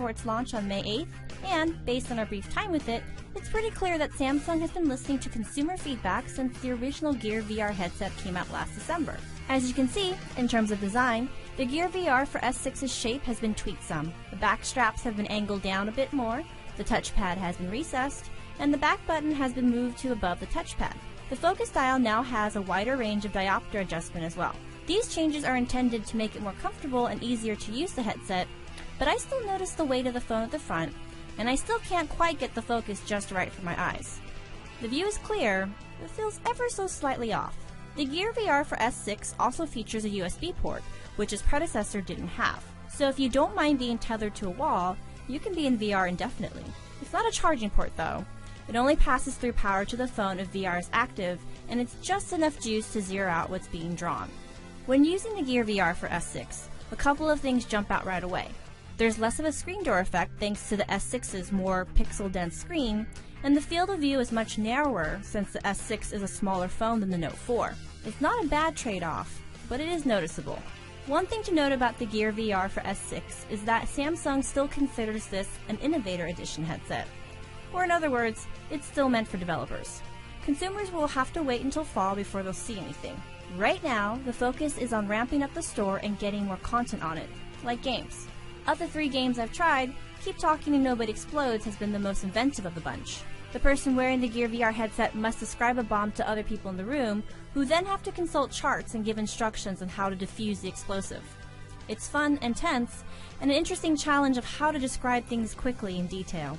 before its launch on May 8th, and, based on our brief time with it, it's pretty clear that Samsung has been listening to consumer feedback since the original Gear VR headset came out last December. As you can see, in terms of design, the Gear VR for S6's shape has been tweaked some. The back straps have been angled down a bit more, the touchpad has been recessed, and the back button has been moved to above the touchpad. The focus dial now has a wider range of diopter adjustment as well. These changes are intended to make it more comfortable and easier to use the headset, but I still notice the weight of the phone at the front, and I still can't quite get the focus just right for my eyes. The view is clear, but feels ever so slightly off. The Gear VR for S6 also features a USB port, which its predecessor didn't have. So if you don't mind being tethered to a wall, you can be in VR indefinitely. It's not a charging port though. It only passes through power to the phone if VR is active, and it's just enough juice to zero out what's being drawn. When using the Gear VR for S6, a couple of things jump out right away. There's less of a screen door effect thanks to the S6's more pixel-dense screen, and the field of view is much narrower since the S6 is a smaller phone than the Note 4. It's not a bad trade-off, but it is noticeable. One thing to note about the Gear VR for S6 is that Samsung still considers this an Innovator Edition headset. Or in other words, it's still meant for developers. Consumers will have to wait until fall before they'll see anything. Right now, the focus is on ramping up the store and getting more content on it, like games. Of the 3 games I've tried, Keep Talking and Nobody Explodes has been the most inventive of the bunch. The person wearing the Gear VR headset must describe a bomb to other people in the room, who then have to consult charts and give instructions on how to defuse the explosive. It's fun and tense, and an interesting challenge of how to describe things quickly in detail.